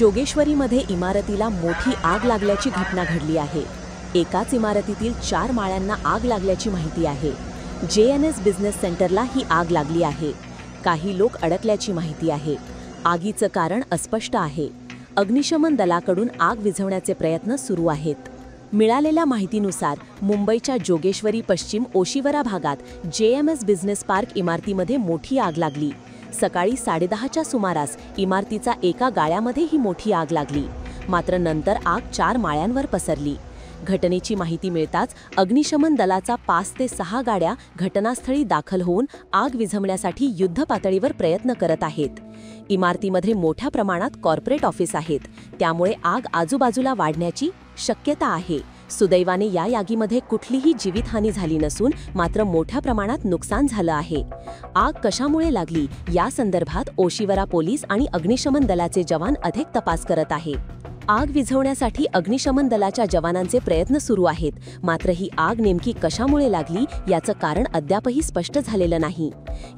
जोगेश्वरीमध्ये इमारतीला मोठी आग लागल्याची घटना घडली आहे। एकाच इमारतीतील 4 माळ्यांना आग लागल्याची माहिती आहे। JNS बिझनेस सेंटरला ही आग लागली आहे। काही लोक अडकल्याची माहिती आहे। आगीचं कारण अस्पष्ट आहे। अग्निशमन दलाकडून आग विझवण्याचे प्रयत्न सुरू आहेत। मिळालेल्या माहितीनुसार मुंबईच्या जोगेश्वरी पश्चिम ओशिवरा भागात JMS बिझनेस पार्क इमारतीमध्ये मोठी आग लागली। सकाळी 10:30च्या सुमारास इमारतीचा एका गाळ्यामध्ये ही मोठी आग लागली। मात्र नंतर आग 4 माळ्यांवर पसरली। घटनेची माहिती मिळताच अग्निशमन दलाचा 5 ते 6 गाड्या घटनास्थळी दाखल होऊन आग विझवण्यासाठी युद्धपातळीवर प्रयत्न करत आहेत। इमारतीमध्ये मोठ्या प्रमाणात कॉर्पोरेट ऑफिस आहेत, त्यामुळे आग आजूबाजूला वाढण्याची शक्यता आहे। सुदैवाने या आगीमध्ये कुठलीही जीवितहानी झाली नसून मात्र मोठ्या प्रमाणात नुकसान झालं आहे। आग कशामुळे लागली या संदर्भात ओशिवरा पोलीस आणि अग्निशमन दलाचे जवान अधिक तपास करत आहेत। आग विझवण्यासाठी अग्निशमन दलाच्या जवानांचे प्रयत्न सुरू आहेत, मात्र ही आग नेमकी कशामुळे लागली याचं कारण अद्यापही स्पष्ट झालेलं नाही।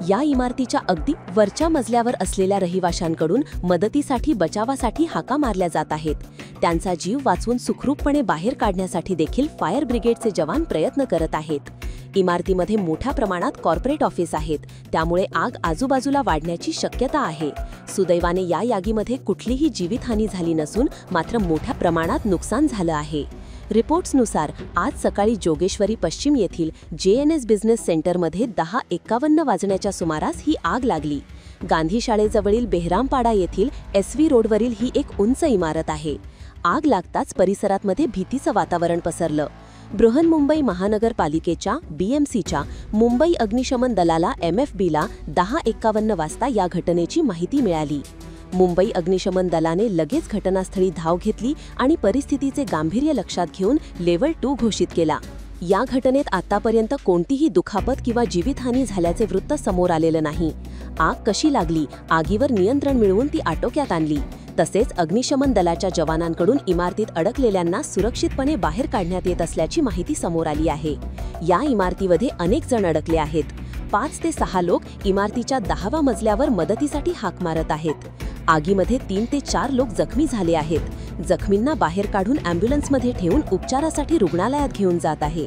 या इमारतीच्या अगदी वरच्या मजल्यावर असलेल्या रहिवाशांकडून मदतीसाठी बचावासाठी हाका मारल्या जात आहेत। त्यांचा जीव वाचवून सुखरूपपणे बाहेर काढण्यासाठी देखील फायर ब्रिगेडचे जवान प्रयत्न करत आहेत। इमारतीमध्ये मोठ्या प्रमाणात कॉर्पोरेट ऑफिस आहेत, त्यामुळे आग आजूबाजूला वाढण्याची शक्यता आहे। सुदैवाने या आगीमध्ये कुठलीही जीवितहानी झाली नसून मात्र मोठ्या प्रमाणात नुकसान झालं आहे। रिपोर्ट्सनुसार आज सकाळी जोगेश्वरी पश्चिम येथील JNS बिझनेस सेंटरमध्ये 10:51 वाजण्याच्या सुमारास ही आग लागली। गांधी शाळेजवळील बेहरामपाडा येथील SV रोडवरील ही एक उंच इमारत आहे। आग लागताच परिसरामध्ये भीतीचं वातावरण पसरलं। बृहन्मुंबई महानगरपालिकेच्या BMCच्या मुंबई अग्निशमन दलाला MFBला 10:51 वाजता या घटनेची माहिती मिळाली। मुंबई अग्निशमन दलाने लगेच घटनास्थळी धाव घेतली आणि परिस्थितीचे गांभीर्य लक्षात घेऊन लेव्हल 2 घोषित केला। या घटनेत आतापर्यंत कोणतीही दुखापत किंवा जीवितहानी झाल्याचे वृत्त समोर आलेलं नाही। आग कशी लागली, आगीवर नियंत्रण मिळवून ती आटोक्यात आणली। तसेच अग्निशमन दलाच्या जवानांकडून इमारतीत अडकलेल्यांना सुरक्षितपणे बाहेर काढण्यात येत असल्याची माहिती समोर आली आहे। या इमारतीमध्ये अनेक जण अडकले आहेत। 5 ते 6 लोक इमारतीच्या 10व्या मजल्यावर मदतीसाठी हाक मारत आहेत। आगीमध्ये 3 ते 4 लोक जखमी झाले आहेत। जखमींना बाहेर काढून ॲम्ब्युलन्समध्ये ठेवून उपचारासाठी रुग्णालयात घेऊन जात आहे।